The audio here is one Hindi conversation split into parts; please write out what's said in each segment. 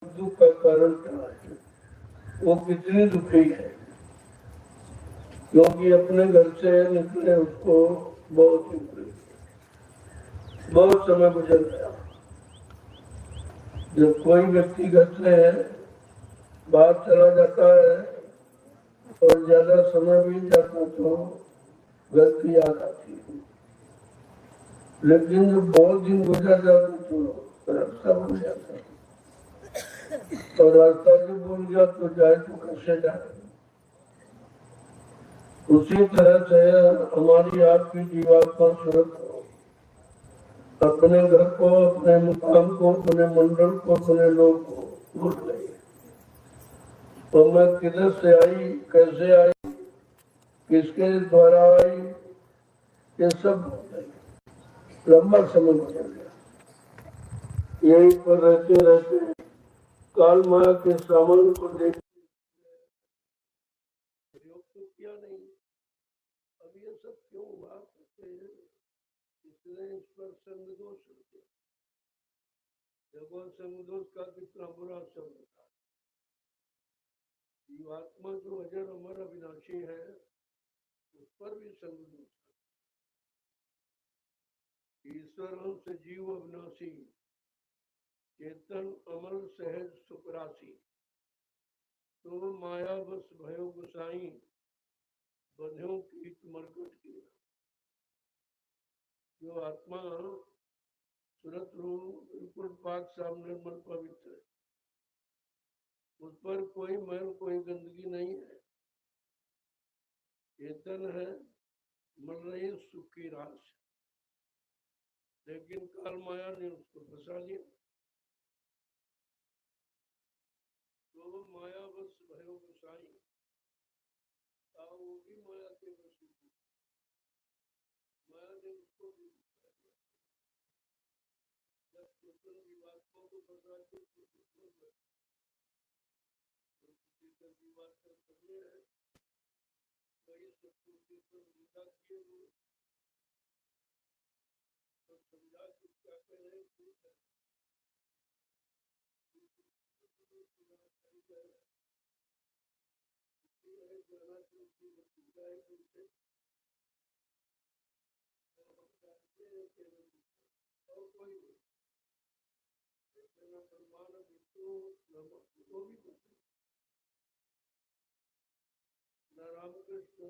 दुख का कारण क्या है, वो कितनी दुखी है, क्योंकि अपने घर से निकले उसको बहुत समय गुजर गया। जब कोई व्यक्ति घर से बाहर चला जाता है और ज्यादा समय बीत जाता तो घर की याद आती है, लेकिन जब बहुत दिन गुजर जाते तो रास्ता भूल जाता है, और रास्ता जब भूल गया तो जाए तो कैसे जाए। उसी तरह से हमारी आपकी जीवात्मा सुरत हो, अपने घर को, अपने मुकाम को, अपने मंडल को, अपने लोग को भूल गई। तो मैं किधर से आई, कैसे आई, किसके द्वारा आई, ये सब भूल गई। लंबा समय गुजर गया। यही पर रहते रहते काल माया के सामान को देख प्रयोग तो किया नहीं। अब ये सब क्यों हुआ करते हैं, इसने इस पर संग दोष किया। भगवान संग दोष का कितना बुरा शब्द था। जीवात्मा जो अजर अमर अविनाशी है उस पर भी संग दोष। ईश्वर अंश जीव अविनाशी, चेतन अमर सहज सुखराशि, तो माया बस भयो गुसाई, बंध्यों कीट मरकट की। जो आत्मा सुरत रूप बिल्कुल पाक साफ निर्मल पवित्र है, उस पर कोई मैल कोई गंदगी नहीं है, चेतन है, मर रही सुख की रास, लेकिन काल माया ने उसको फंसा लिया। तो माया बस भयो गुसाई, वो भी माया के बस, माया ने उसको भी जीवात्मा को फंसा के जीवात्मा समझे है वही सब निंदा किए हुए तो समझा कि क्या कह रहे हैं, रामकृष्ण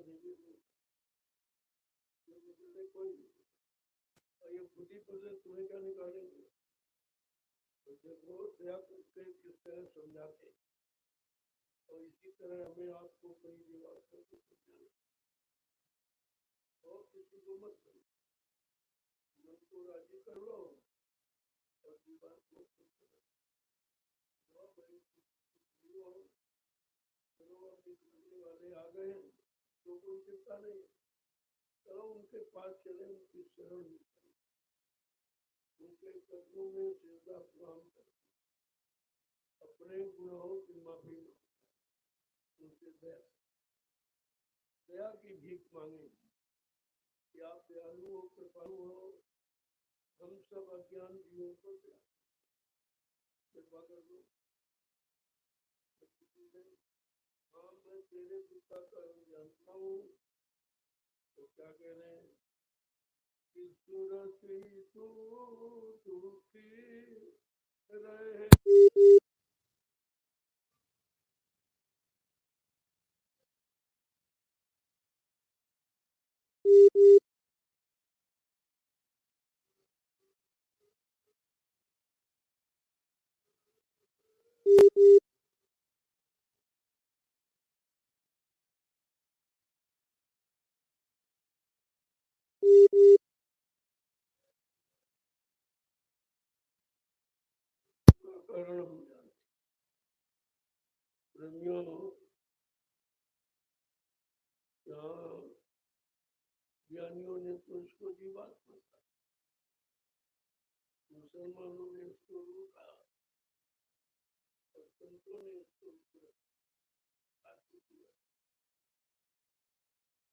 कोई ये बुद्धि पर तुम्हें क्या निकालेंगे, तो देखो दया करके किस तरह समझाते। और इसी तरह हमें आपको कई जीवात्मा को समझाना और किसी को मत करो, मन को राजी कर लो और जीवात्मा को वाले आ गए तो कोई चिंता नहीं, चलो उनके पास चले, उनकी शरण उनके कदमों में सीधा प्रणाम करें, अपने गुनाहों की माफी उनसे दया की भीख मांगे कि आप दयालु हो, कृपालु हो, हम सब अज्ञान जीवों को कृपा कर दो। हाँ मैं तेरे पिता का जानता हूँ, तो क्या कह रहे हैं कि सुरति तू दुखी रहे, ज्ञानियों ने तो इसको जीवात्मा, मुसलमानों ने इसको रोका और संतों ने इसको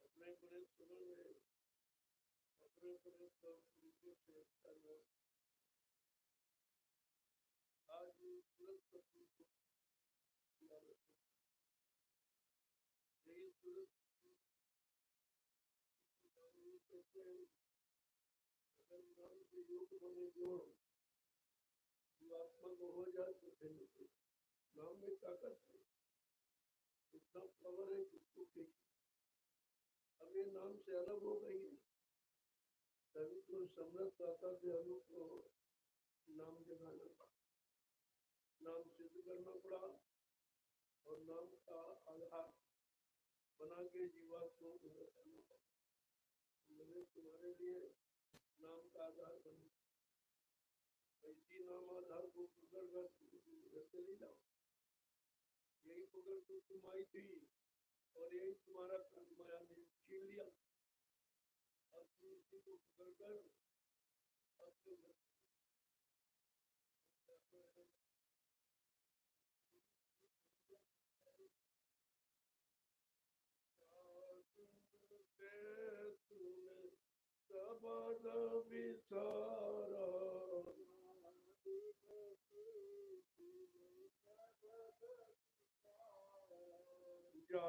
अपने बड़े समय में अपने बड़े तरीके से आज आत्मा को हो जाए तो नाम में ताकत है, इतना पावर है किसको के अब ये नाम से अलग हो गई है। तभी तो समर्थ आता से अलग को नाम दिखाना पड़ा, नाम सिद्ध करना पड़ा और नाम का आधार बना के जीवात्मा को बताना पड़ा। मैंने तुम्हारे लिए नाम का आधार बना, इसी नाम आधार को पकड़ कर चली जाओ। यही पकड़ कर तुम आई थी और यही तुम्हारा माया ने छीन लिया। अब तुम इसी को पकड़ कर अपने सबद विचारा जा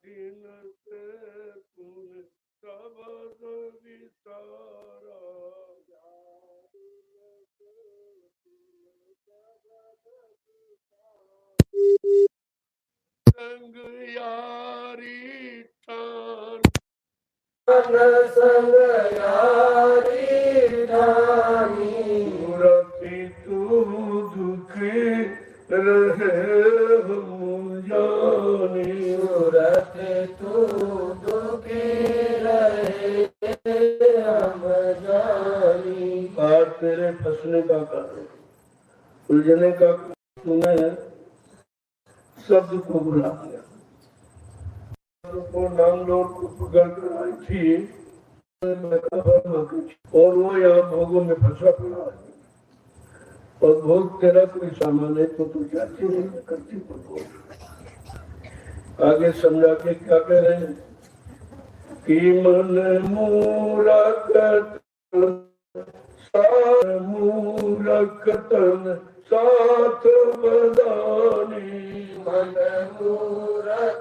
दिन से तूने सबद विचारा संग यारी ठान संग यारी ठानी रखी तू दुखी रहे हम जानी रखे तू दुखी रहे हम जानी। आज तेरे फंसने का कारण उलझने का तूने शब्द को बुला दिया को नाम लोग को पकड़ कर आई थी और वो यहाँ भोगों में फंसा पड़ा है और भोग तेरा कोई सामान है तो तू जाती नहीं करती को भोग। आगे समझा के क्या कह रहे हैं कि मन मूरखतन साथ बदानी मन मूरख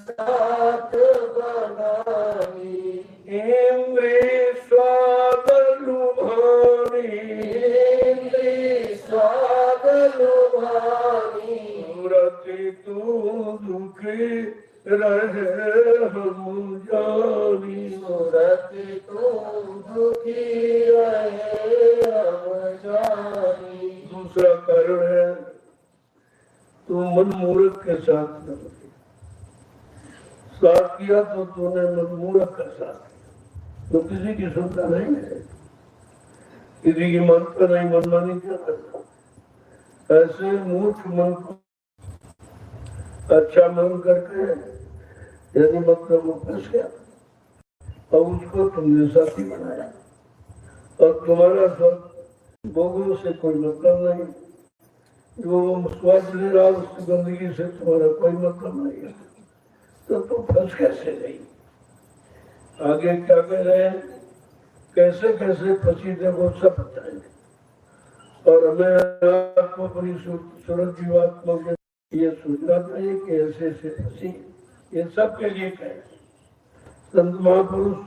साथ बनानी इंद्री स्वाद लुभानी इंद्री स्वाद लुभानी रति तू दुखी रहे हम जानी रति तू दुखी रहे हम जानी। दूसरा कारण है तू मन मूर्ख के साथ किया तो तूने मन मूर्ख के साथ तो किसी की सुनता नहीं है, किसी की मानता नहीं, मनमानी क्या करता। ऐसे मूर्ख मन को अच्छा मान करके यदि मतलब वो फंस गया और उसको तुमने साथी बनाया और तुम्हारा सब भोगों से कोई मतलब नहीं, जो स्वाद ले रहा उस गंदगी से तुम्हारा कोई मतलब नहीं है तो तुम फंस कैसे गई। आगे क्या कह रहे हैं कैसे कैसे फंसी थे वो सब बताएंगे और हमें आपको अपनी सूरत जीवात्मा के ये सोचना चाहिए कि ऐसे ऐसे फंसी ये सब के लिए कहे। संत महापुरुष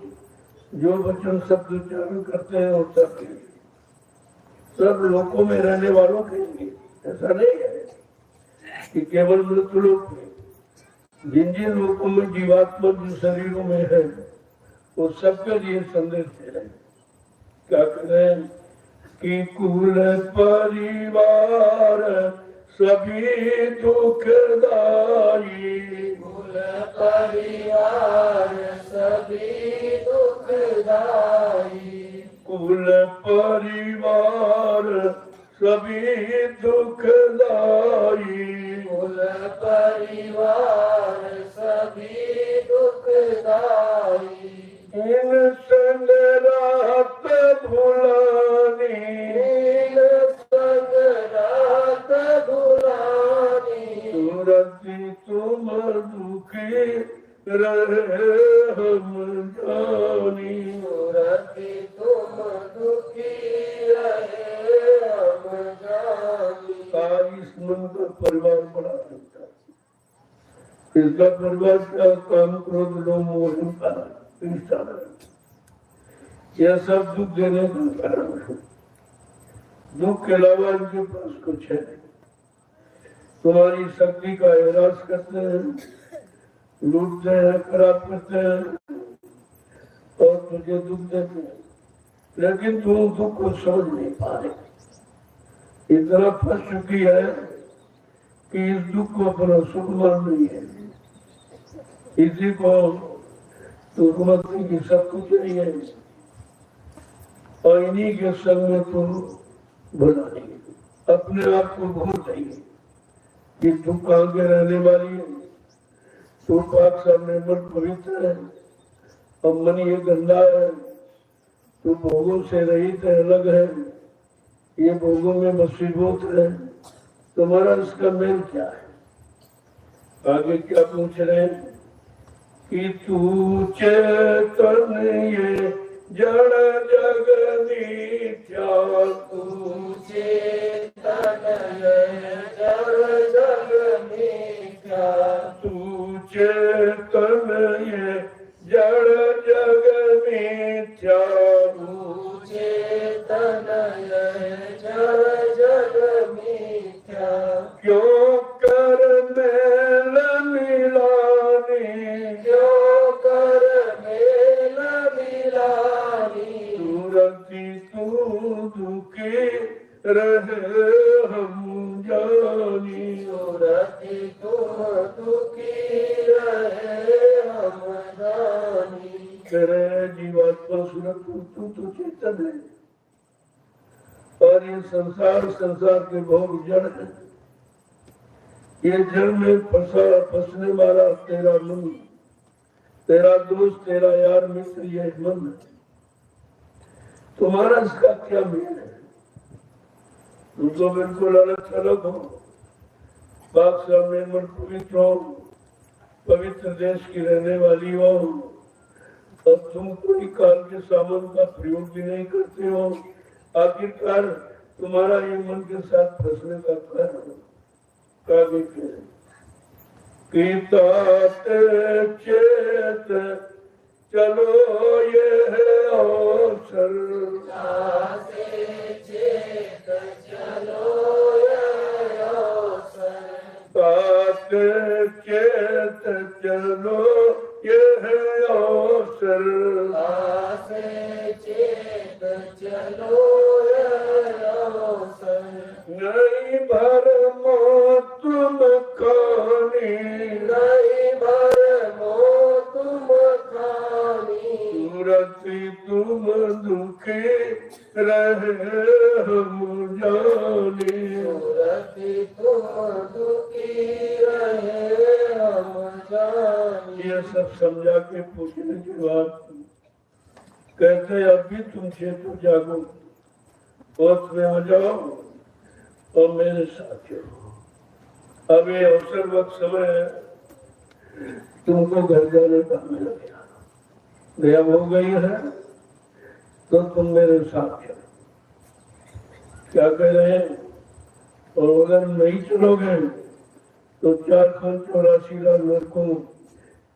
जो वचन शब्द उच्चारण करते हैं वो सब के लिए, सब लोकों में रहने वालों के लिए। ऐसा नहीं है कि केवल मृत्यु लोक में, जिन जिन लोगों में जीवात्मा जो शरीरों में है वो सबके लिए संदेश दे रहे हैं। क्या कह रहे हैं कि कुल परिवार सभी दुखदाई कुल परिवार सभी दुखदाई कुल परिवार सभी दुखदाई कुल परिवार सभी दुखदाई इन संग रात भुलानी इन संग रात भुलानी सूरती तुम दुखी रहे हम जानी सूरती तुम दुखी रहे हम जानी। इस मन का परिवार बड़ा होता है इसका परिभाषा काम क्रोध लोभ मोह अहंकार यह सब दुख देने का कारण है। दुख के अलावा इनके पास कुछ है। तुम्हारी शक्ति का एहसास करते हैं, लूटते हैं, खराब करते हैं और तुझे दुख देते हैं, लेकिन तुम दुख को समझ नहीं पा रहे। इतना फंस चुकी है कि इस दुख को अपना सुख मान रही है। इसी को तुमती की सब कुछ नहीं है और इन्हीं के संग में तुम भुला नहीं, अपने आप को भूल जाइए कि तुम कहाँ के रहने वाली है। तो पाक सामने मन पवित्र है और मन ये गंदा है। तो भोगों से रहित है, अलग है, ये भोगों में मसीबत है। तुम्हारा इसका मेल क्या है? आगे क्या पूछ रहे हैं कि तू चेतन ये जड़ जग मिथ्या, तू चेतन ये जड़ जग मिथ्या, तू चेतन ये जड़ जग मिथ्या, तू चेतन ये जड़ जग मिथ्या, क्यों कर मेल मिलानी, क्यों कर मेल मिलानी, तू रति तू दुखी रहे हम जानी, तू रति तू दुखी रहे हम जानी। करे जीवात्मा सुरत तू तो चेतन है और ये संसार के भोग जड़ है। ये जड़ में फंसने वाला तेरा मन, तेरा दोस्त, तेरा यार, मित्र, ये मन है। तुम्हारा इसका क्या मेल है? तुम तो बिल्कुल अलग थलग हो। बाप सामने मन पवित्र हो, पवित्र देश की रहने वाली हो और तुम कोई काल के सामान का प्रयोग भी नहीं करते हो। आखिरकार तुम्हारा ये मन के साथ फंसने का कारण चेत चलो ये है अवसर, चेत चलो ये अवसर, चेत चलो ये है अवसर, चेत चलो ये अवसर, नहीं भरमो तुम खानी, नहीं भरमो तुम खानी, सूरति तुम दुखी रहे हम जानी, सूरति तुम दुखी रहे हम जानी। ये सब समझा के पूछने के बाद कहते अभी तुम चेतो जागो, होश में आ जाओ और मेरे साथ चलो। अब ये अवसर वक्त समय है, तुमको घर जाने का मिल गया, गया हो गई है तो तुम मेरे साथ चलो। क्या कह रहे हैं? और अगर नहीं चलोगे तो 484 लाख नरकों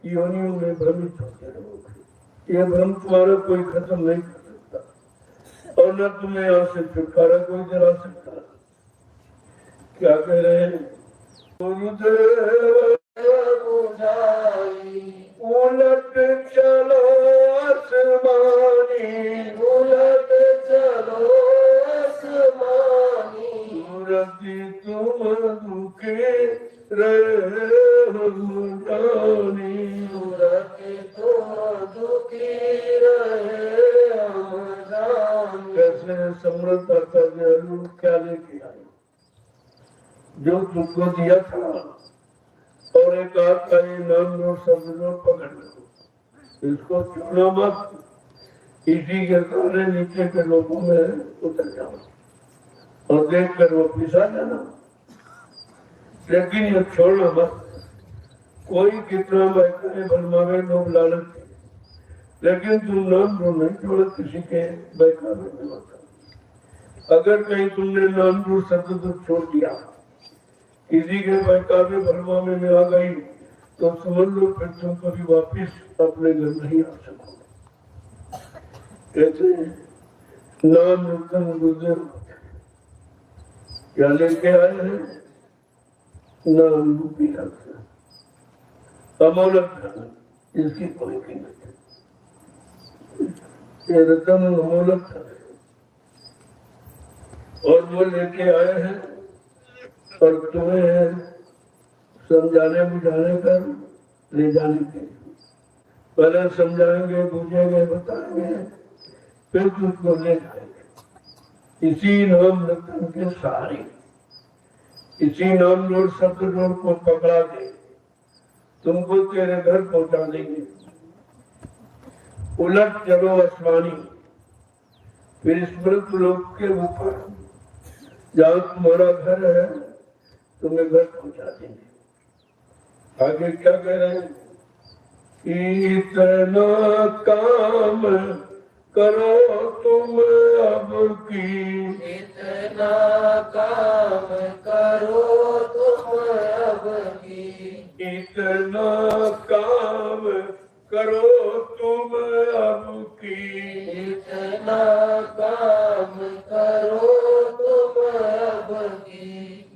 योनियों में भ्रमित होते रहोगे। ये भ्रम तुम्हारा कोई खत्म नहीं कर सकता और न तुम्हें यहाँ से छुटकारा कोई दिला सकता। क्या कह रहे हैं? गुरुदेव बुझाई उलट चलो आसमानी, उलट चलो आसमानी, सूरति तुम दुखी रहे हम जानी, सूरति तुम दुखी रहे हम जानी। कैसे समृद्ध कर क्या लेके आए जो तुमको दिया था और एक आपका ये नाम लो, शब्द लो, पकड़ लो, इसको छोड़ो मत। इसी के कारण नीचे के लोगों में उतर जाओ और देख कर वो पिसा जाना, लेकिन ये छोड़ना मत। कोई कितना बैठे बनवावे लोग लालच, लेकिन तुम नाम लो नहीं छोड़ किसी के बहकावे में होता। अगर कहीं तुमने नाम लो शब्द तो छोड़ दिया, किसी के बहकावे भरमावे में आ गई तो समझ लो फिर तुम कभी वापिस अपने घर नहीं आ सकोगे। कहते हैं नाम रतन गुजर क्या लेके आए हैं? नाम रूपी रत्न, अमोलक धन, इसकी कोई कीमत नहीं। ये रतन अमोलक धन और वो लेके आए हैं और तुम्हें समझाने बुझाने कर ले जाने के पहले समझाएंगे बुझेंगे बताएंगे फिर तुमको ले जाएंगे। इसी नाम रतन के सहारे, इसी नाम लोड शब्द लोड को पकड़ा के तुमको तेरे घर पहुंचा देंगे। उलट चलो आसमानी, फिर स्मृत लोक के ऊपर जहाँ तुम्हारा घर है तुम्हें घर पहुंचा देंगे। आगे क्या कह रहे हैं? इतना काम करो तुम अब की, इतना काम करो तुम अब की, इतना काम करो तुम अब की, इतना काम करो तुम अब की,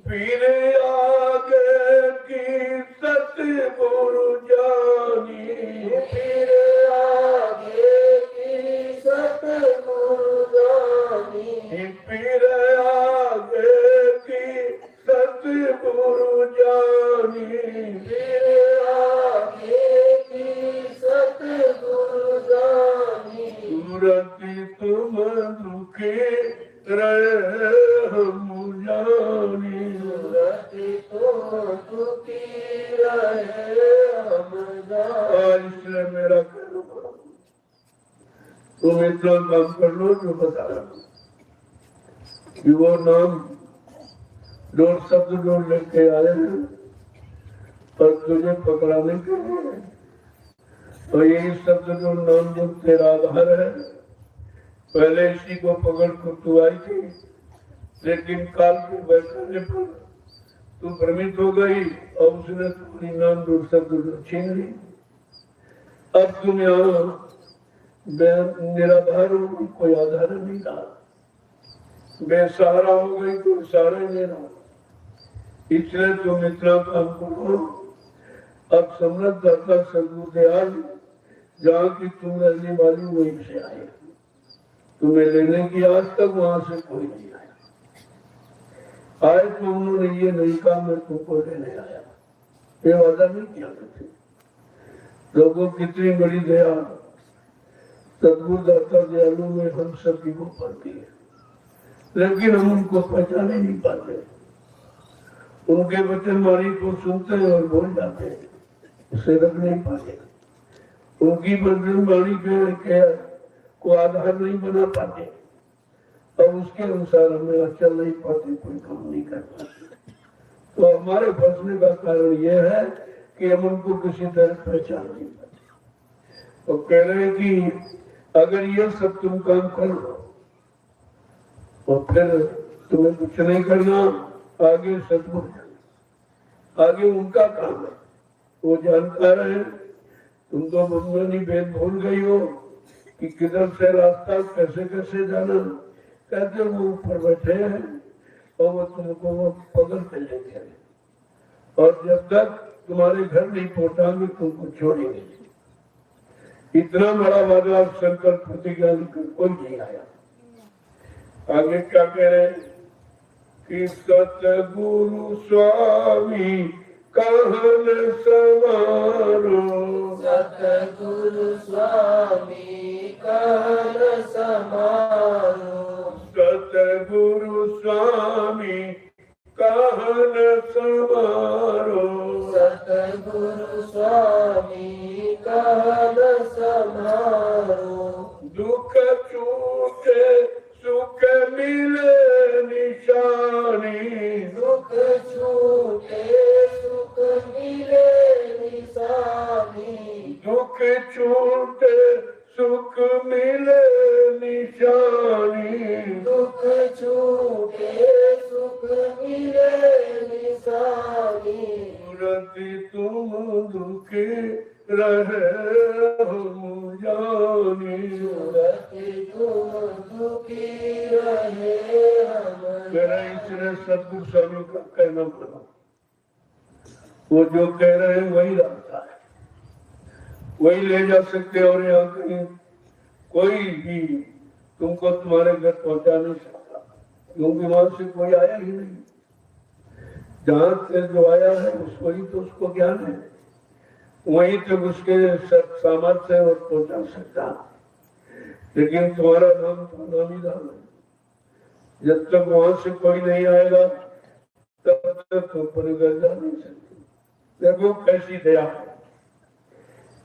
फिर आगे की सतगुरु जानी, फिर आगे की सतगुरु जानी, फिर आगे की सतगुरु जानी, फिर आगे की सतगुरु जानी, सूरति तुम दुखी रहे हम जानी, सूरति तुम दुखी रहे हम जानी। इसलिए मेरा कहना पड़ा तुम इतना काम कर लो जो बता रहा हूं कि वो नाम दो शब्द जो लेके आए हैं और तुझे पकड़ाने के लिए, और यही शब्द जो नाम जो तेरा आधार है, पहले इसी को पकड़ कर तू आई थी, लेकिन काल के बैठने पर तू भ्रमित हो गई और उसने तुम्हारी नाम दो शब्द छीन ली। अब तुम यहाँ निराधार हो गई, कोई आधार नहीं रहा, बेसहारा हो गई, कोई सहारा नहीं रहा। इसलिए तुम इतना काम करो। अब समृद्ध दाता सदगुरु दयाल जहाँ की तुम रहने वाली वहीं से आए, तुम्हें लेने की आज तक वहां से कोई नहीं आया। आए तो उन्होंने ये नहीं कहा मैं तुमको लेने आया, ये वादा नहीं किया करते। लोगों कितनी बड़ी दया सदगुरु दाता दयालु में हम सभी को पड़ती है, लेकिन हम उनको पहचान ही नहीं पाते। उनके वचन वाणी को सुनते हैं और बोल जाते हैं, उसे रख नहीं पाते। उनकी वचन वाणी के को आधार नहीं बना पाते और उसके अनुसार हमें चल नहीं पाते, कोई काम नहीं कर पाते। तो हमारे फंसने का कारण यह है कि हम उनको किसी तरह पहचान नहीं पाते। और कह रहे हैं कि अगर ये सब तुम काम कर लो और फिर तुम्हें कुछ नहीं करना, आगे सतगुरु जाना, आगे उनका काम है, वो जानकार है। तुम तो बुद्धि भेद भूल गई हो कि किधर से रास्ता कैसे कैसे जाना। कहते वो ऊपर बैठे हैं और वो तुमको वो पकड़ के लेके आए, और जब तक तुम्हारे घर नहीं पहुंचाएंगे तुमको छोड़ेंगे। इतना बड़ा वादा संकल्प प्रतिज्ञा कोई नहीं आया। आगे क्या कह रहे हैं कि सतगुरु स्वामी कहन समारो, सतगुरु स्वामी कहन समारो, सतगुरु स्वामी कहन समारो, सतगुरु स्वामी कहन समारो, दुख छूटे सुख मिले निशानी, दुख छूटे सुख मिले निशानी, दुख छूटे सुख मिले निशानी, दुख छूटे सुख मिले निशानी, सूरति तुम दुख रहे हम जानी, दुखी रहे हम। मेरा इसलिए सतगुरु स्वामी का कहना पड़ा, वो जो कह रहे हैं वही रास्ता है, वही ले जा सकते। और यहाँ कहीं कोई भी तुमको तुम्हारे घर पहुंचा नहीं सकता, क्योंकि वहां से कोई आया ही नहीं। जहां से जो आया है उसको ही तो उसको ज्ञान है, वही तक उसके सामर्थ्य है और पहुंचा सकता। लेकिन तुम्हारा नाम तो नामी नाम है, जब तक वहां से कोई नहीं आएगा तब तक ऊपर घर जा नहीं सकते। देखो कैसी दया है,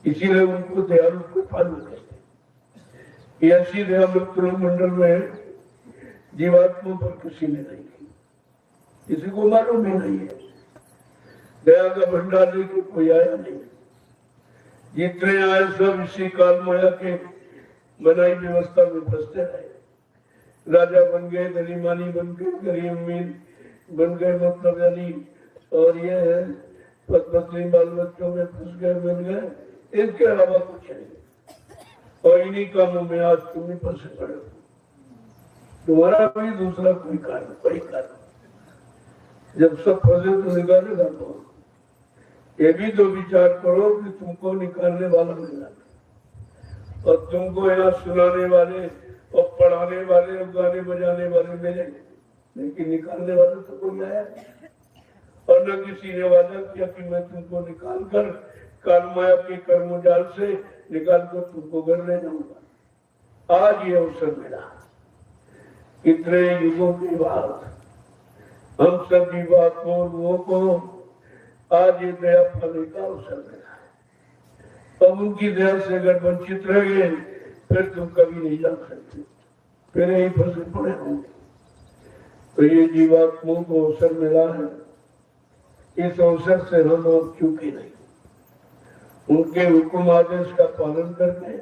इसीलिए उनको दयालु को पालू कहते। ऐसी दया मंडल में जीवात्मा पर किसी ने नहीं की, किसी को मालूम ही नहीं है। दया का भंडार लेके कोई आया नहीं, जितने आए सब इसी काल माया के बनाई व्यवस्था में फंसते रहे। राजा बन गए, गरीमानी बन गए, गरीब अमीर बन गए, मतलब यानी और ये है पत्नी बाल बच्चों में फंस गए, बन गए, इसके अलावा कुछ नहीं। और इन्हीं कामों में आज तुम ही फंसे पड़े हो। तुम्हारा कोई दूसरा कोई कारण, जब सब फंसे तो निकालेगा कौन? ये भी तो विचार करो कि तुमको निकालने वाला मिला और तुमको यहाँ सुनाने वाले और पढ़ाने वाले और गाने बजाने वाले मिले, लेकिन निकालने वाला तो कोई आया नहीं। और न किसी ने वादा किया कि मैं तुमको निकाल कर काल माया के कर्मजाल से निकाल कर तुमको घर ले जाऊंगा। आज ये अवसर मिला, इतने युगों के बाद हम सब जीवात्माओं को आज ये दया पाने का अवसर मिला है। अब उनकी दया से अगर वंचित रह गए फिर तुम कभी नहीं जा सकते, फिर यही फंसे पड़े होंगे। तो ये जीवात्माओं को अवसर मिला है, इस अवसर से हम अब चूके नहीं। उनके हुक्म आदेश का पालन करके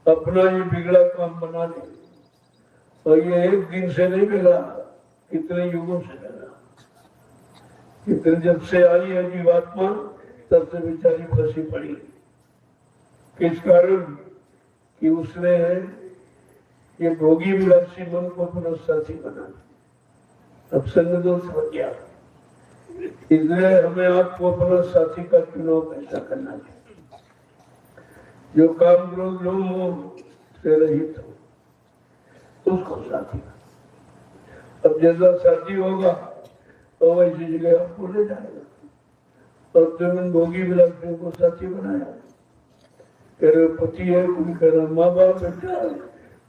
अपना ये बिगड़ा काम बना ले। और ये एक दिन से नहीं बिगड़ा, कितने युगों से बिगड़ा। कितने जब से आई है जीवात्मा तब से बेचारी फंसी पड़ी। किस कारण? कि उसने ये भोगी विलासी मन को अपना साथी बना, अब संग दोष बन गया। इसलिए हमें आपको अपना साथी का चुनाव कैसा करना चाहिए, जो काम क्रोध लोभ मोह से रहित हो, उसको साथी। अब जैसा साथी होगा तो वैसी जगह आपको ले जाएगा। और तुमने भोगी विलासियों को साथी बनाया, कह रहे पति है, कोई कह रहा माँ बाप बेटा है,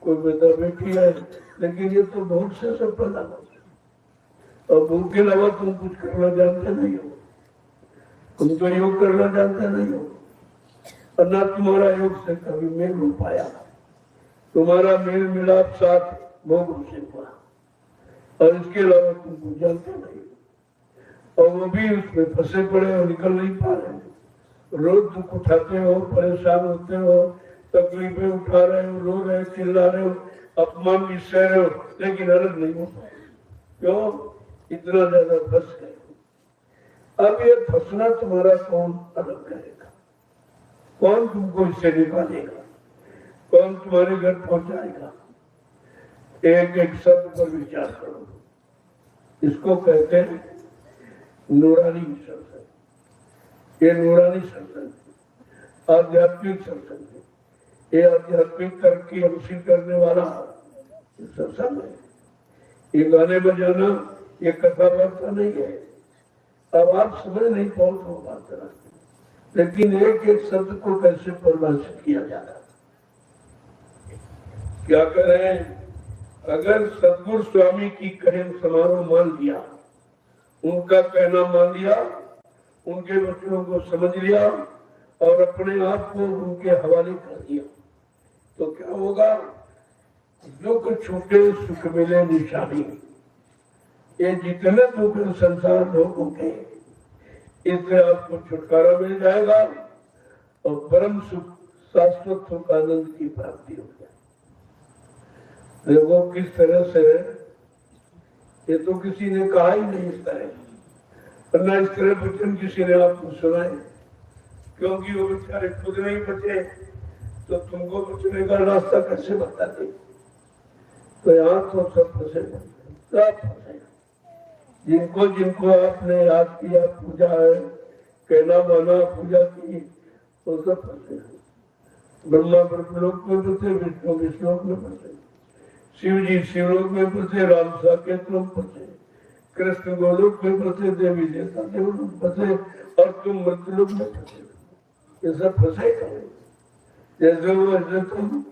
कोई बेटा बेटी है, लेकिन ये तो बहुत से सब पैदा हो। और उनके अलावा तुम कुछ करना जानते नहीं हो, तुम तो योग करना जानते नहीं हो, और ना तुम्हारा योग से कभी मेल हो पाया। तुम्हारा मेल मिलाप साथ भोगों से हुआ, और इसके अलावा तुम कुछ जानते नहीं, और वो भी उसमें फंसे पड़े और निकल नहीं पा रहे। रोज दुख उठाते हो, परेशान होते हो, तकलीफें उठा रहे हो, रो रहे, चिल्ला रहे हो, अपमान भी सह रहे हो, लेकिन अलग नहीं हो पाए। क्यों? इतना ज्यादा फंस गए। अब ये फंसना तुम्हारा कौन अलग करेगा? कौन तुमको इससे निकालेगा? कौन तुम्हारे घर पहुंचाएगा? एक एक शब्द पर विचार करो। इसको कहते हैं नूरानी सत्संग। ये नूरानी सत्संग, आध्यात्मिक सत्संग है। ये आध्यात्मिक तरक्की हासिल करने वाला सत्संग है। ये गाने बजाना, ये कथा वार्ता नहीं है। अब आप समझ नहीं पाओ बात करा, लेकिन एक एक शब्द को कैसे परिभाषित किया जा रहा, क्या करें? अगर सतगुरु स्वामी की कहन समारोह मान लिया, उनका कहना मान लिया, उनके वचनों को समझ लिया और अपने आप को उनके हवाले कर दिया, तो क्या होगा? दुख छूटे सुख मिले निशानी। ये जितने दुख संसार भोगों के, इससे आपको छुटकारा मिल जाएगा और परम सुख, शाश्वत सुख, आनंद की प्राप्ति हो जाए। देखो किस तरह से, ये तो किसी ने कहा ही नहीं इस तरह, और न इस तरह वचन किसी ने आपको सुनाए क्योंकि वो बेचारे खुद नहीं बचे तो तुमको बचने का रास्ता कैसे बताते। तो यहाँ तो सब फंसे, सब फंसे। जिनको जिनको आपने याद किया, पूजा है, कहना माना, पूजा की, तो सब फंसे। ब्रह्मा ब्रह्मलोक में फंसे, विष्णु विष्णुलोक में फंसे, शिव जी शिवलोक में फंसे, राम साकेत में फंसे, कृष्ण गोलोक में फंसे, देवी देवता देवलोक में फंसे, और तुम मृत्युलोक में फंसे। ये सब फंसे करें जैसे वो ऐसे तुम,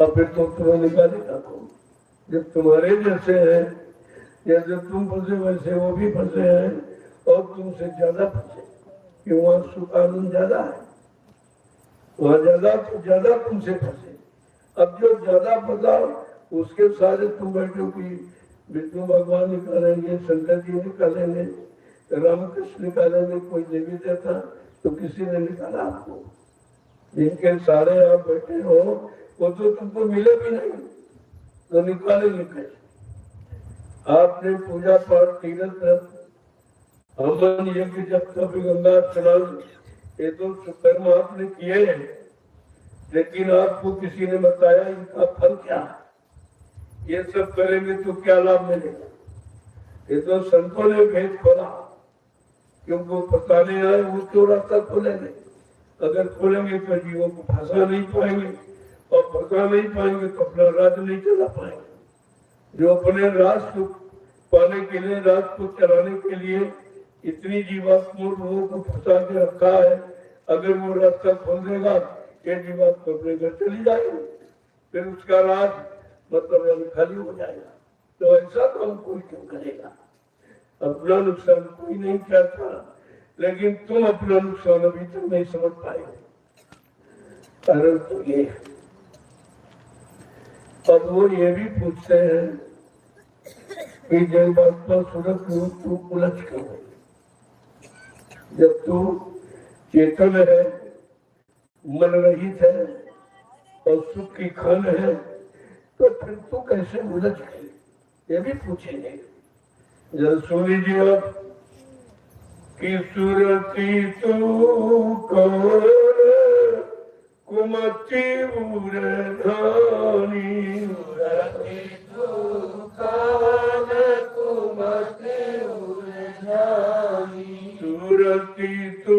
और फिर तो तुम्हें निकालेगा कौन। जब तुम्हारे जैसे है, जैसे तुम फंसे वैसे वो भी फंसे हैं, और तुमसे ज्यादा फंसे, कि वहाँ सुख आनंद ज्यादा है, वहाँ ज्यादा तो ज्यादा तुमसे फंसे। अब जो ज्यादा फंसा उसके सारे तुम बैठो कि विष्णु भगवान निकालेंगे, शंकर जी निकालेंगे, रामकृष्ण निकालेंगे, कोई देवी देवता, तो किसी ने निकाला आपको। जिनके सारे आप बैठे हो वो तो तुमको मिले भी नहीं, तो निकालेंगे कैसे। आपने पूजा पाठ, तीर्थ, हवन, यज्ञ, जब तब, गंगा स्नान, ये तो कर्म आपने किए हैं, लेकिन आपको किसी ने बताया इनका फल क्या है, ये सब करेंगे तो क्या लाभ मिलेगा। ये तो संतों ने भेद खोला, क्योंकि पता नहीं आए वो क्यों रास्ता खोलेंगे। अगर खोलेंगे तो जीवों को फंसा नहीं पाएंगे, और फंसा नहीं पाएंगे तो अपना राज नहीं चला पाएंगे। जो अपने राज को पाने के लिए, राज को चलाने के लिए इतनी जीवात्मा लोगों को फंसा के रखा है, अगर वो रास्ता खोल देगा ये जीवात्मा अपने घर चली जाएगी, फिर उसका राज मतलब खाली हो जाएगा। तो ऐसा काम कोई क्यों करेगा। अपना नुकसान कोई नहीं चाहता, लेकिन तुम अपना नुकसान अभी तक नहीं समझ पाए। कारण तो ये, अब वो ये भी पूछते हैं कि जीवात्मा सूरत रूप तू उलझ क्यों है। जब तू चेतन है, मन रहित है और सुख की खान है, तो फिर तू कैसे उलझ गई, ये भी पूछेंगे। जब सुन लीजिए आप कि सुरती तू कौन कुमति उड़ानी, सुरती तू कौन कुमति उड़ानी, सुरती तू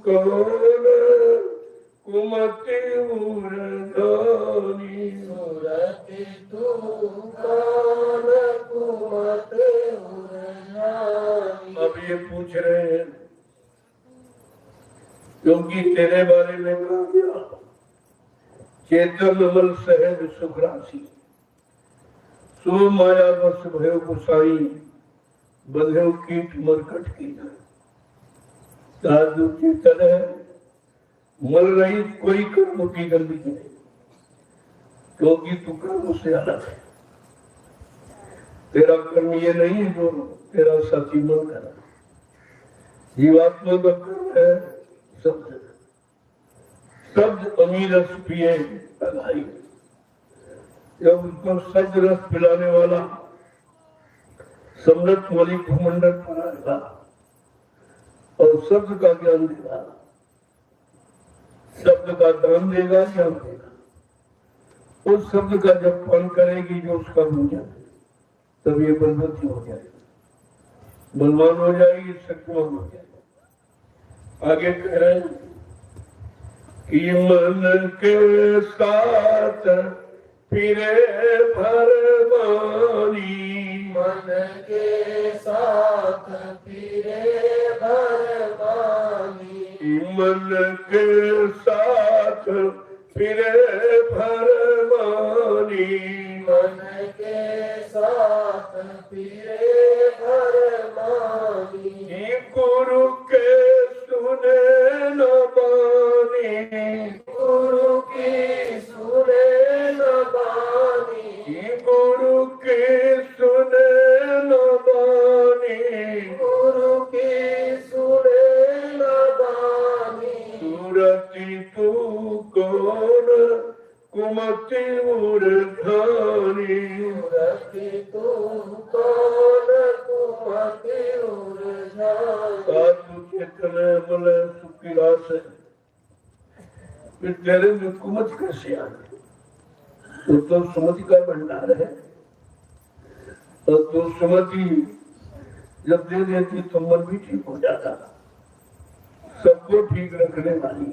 कौन कुमति उड़ानी, सुरती तू कौन कुमति उड़ानी। अब ये पूछ रहे हैं क्योंकि तेरे बारे में कहा गया, चेतन अमल सहज सुख राशि, सो माया बस भयो गुसाई, बंधे कीट मरकट की साधु चेतन है, मल रही कोई कर्म की गंदगी नहीं, क्योंकि तू कर्म से अलग है। तेरा कर्म ये नहीं है जो तेरा साथी मन करा। जीवात्मा का कर्म है शब्द, शब्द अमीर रस पिए अघाई। जब उसको शब्द रस पिलाने वाला सम्राट वाली भूमंडल पर आएगा और शब्द का ज्ञान देगा, शब्द का दान देगा, ज्ञान देगा, उस शब्द का जब पान करेगी जो उसका बन जाए, तब ये बलवती हो जाएगी, बलवान हो जाएगी, शक्तिमान हो जाएगी। आगे कह रहे हैं कि मन के साथ फिरे भरमानी, मन के साथ फिरे भरमानी, मन के साथ फिरे भरमानी, मन के साथ फिरे भरमानी, गुरु के सुने न बानी, गुरु की सुने न बानी, गुरु के सुने न बानी, गुरु की सुने न बानी, सुरति तू कौन कुमति उड़ानी, सुरति तू कौन कुमति उड़ानी, साधु चेतन मल सुखी फिर तेरे में कुमत कैसे आ गई? तो सुमति का भंडार है, और तो सुमति जब दे देती तो मन भी ठीक हो जाता, सबको ठीक रखने वाली है।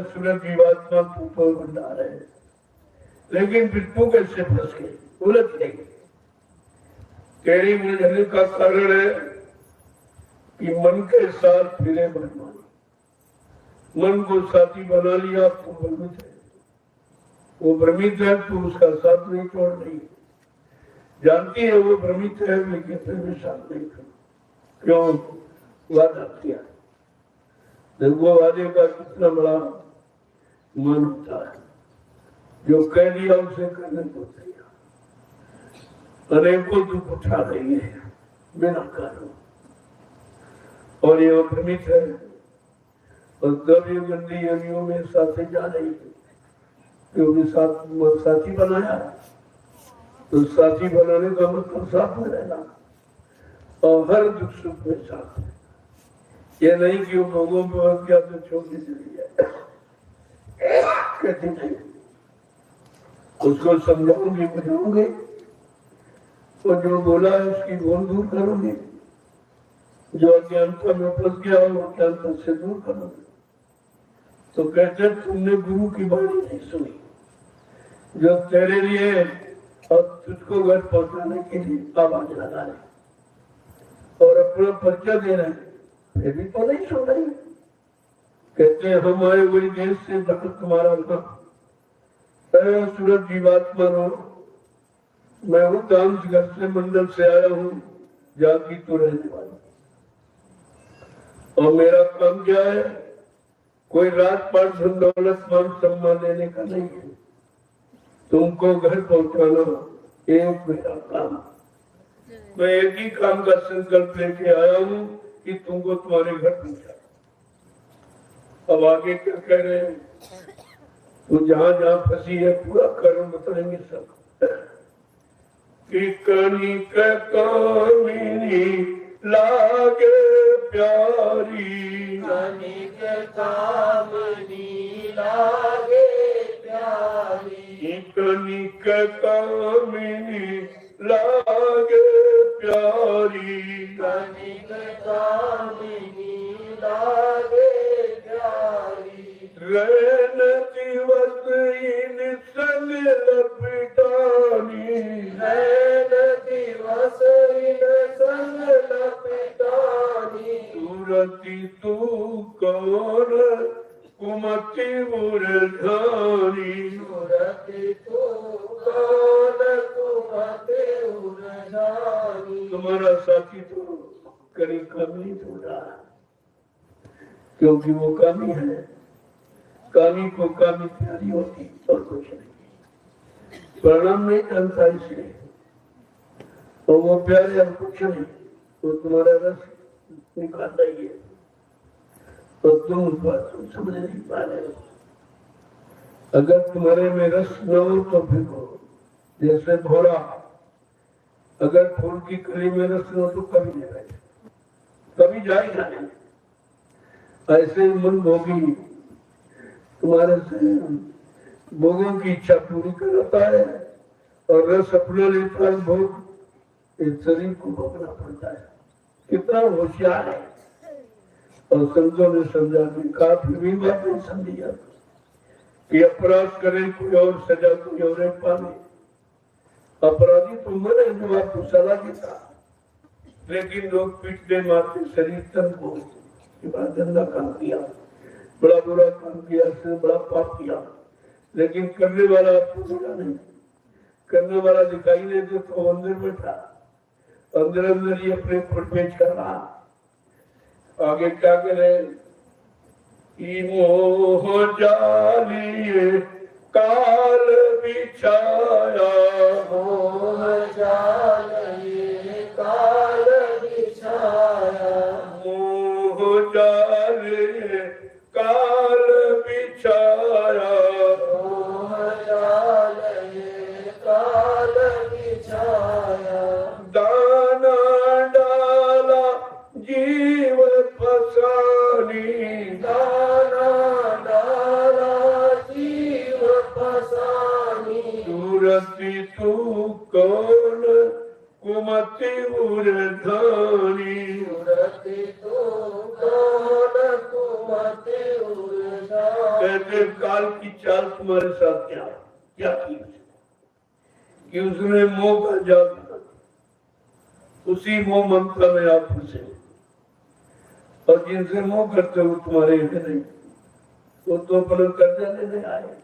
सूरज जीवात्मा तो भंडार है, लेकिन फिर तू कैसे फंस गई, उलझ गई? तेरी उलझने का कारण है कि मन के साथ फिरे बनवानी, मन को साथी बना लिया तो भ्रमित है, वो भ्रमित है तो उसका साथ नहीं छोड़ रही, जानती है वो भ्रमित है लेकिन फिर भी साथ नहीं छोड़। क्यों? वादा किया। देखो वादे का कितना बड़ा मान होता है, जो कह दिया उसे करने को तैयार। अनेकों दुख उठा रही है बिना कारण, और यह भ्रमित है, और गंदी गंदी योनियों में साथी जा रही है, क्योंकि साथी बनाया, तो साथी बनाने का मतलब साथ में रहना, और हर दुख सुख में साथ में। ये नहीं कि उन लोगों को क्या तो छोटी चली है, कहती नहीं, उसको समझाऊंगी बुझाऊंगी, तो जो बोला है उसकी भूल दूर करूंगी, जो अज्ञानता में फंस गया हो अज्ञानता से दूर करूंगी। तो कहते तुमने गुरु की वाणी नहीं सुनी, जो तेरे लिए और तुझको घर पहुंचाने के लिए आवाज लगा रहे और अपना परिचय दे रहे, फिर भी तो नहीं सुन रही। कहते हैं हम आए वही देश से जब तुम्हारा नाम सूरज जीवात्मा रो, मैं हूँ कांच घर से मंडल से आया हूँ, जागी तो रहने वाली, और मेरा काम क्या है? कोई रात पाठ धन दौलत मान सम्मान लेने का नहीं है, तुमको घर पहुंचाना एक मेरा काम। मैं एक ही काम का संकल्प लेके आया हूँ कि तुमको तुम्हारे घर पहुंचा। अब आगे क्या कह रहे हैं? तो जहां जहां फंसी है पूरा कर्म बताएंगे सब। कि कनिक कामिनी लागे प्यारी, कनिक कामिनी लागे प्यारी, कनिक कामिनी लागे प्यारी, कनिक कामिनी लागे प्यारी, रैन दिवस इन संग लपिटानी, रैन दिवस इन संग लपिटानी, सूरती तू कौन कुमति उरझानी, सूरती तू कौन कुमति उरझानी। तुम्हारा साथी तो कहीं कम नहीं छोड़ा, क्योंकि वो कामी है, कामी को कामी प्यारी होती और कुछ नहीं। प्रणाम नहीं जानता इसलिए, और वो प्यारे और कुछ नहीं, वो तुम्हारा रस निकाल रही है, और तुम उस बात को समझ नहीं पा रहे हो। अगर तुम्हारे में रस न हो तो फिर हो, जैसे भोरा, अगर फूल की कली में रस न हो तो कभी नहीं रहेगा, कभी जाएगा नहीं। ऐसे मन भोगी तुम्हारे से भोगों की इच्छा पूरी कराता है, और रस अपना लेता है भोग, इस शरीर को भोगना पड़ता है। कितना होशियार है, और संतों ने समझा कि काफी भी बात नहीं समझी जाती कि अपराध करे कोई और सजा कोई और पावे। अपराधी तो मरे जो आपको सजा देता, लेकिन लोग पीटते मारते शरीर तन को, गंदा काम किया, बड़ा बुरा काम किया, इसने बड़ा पाप किया, लेकिन करने वाला आपको बुरा नहीं, करने वाला दिखाई नहीं दे तो अंदर बैठा, अंदर अंदर ही अपने फुटपेच कर रहा। आगे क्या करे? मोह जालिए काल बिछाया, मोह जालिए काल बिछाया, मोह जालिए काल बिछाया, मोह जालिए काल बिछाया, दाना डाला जीव फसानी, दाना डाला ठानी सुरति तू काल कुमति उलझानी। कहते काल की चाल तुम्हारे साथ क्या की कि उसने मोह का जाल बना दिया। उसी मोह ममता में आप फंसे और जिनसे मोह करते हो तुम्हारे है नहीं, वो तो अपना कर्जा लेने आए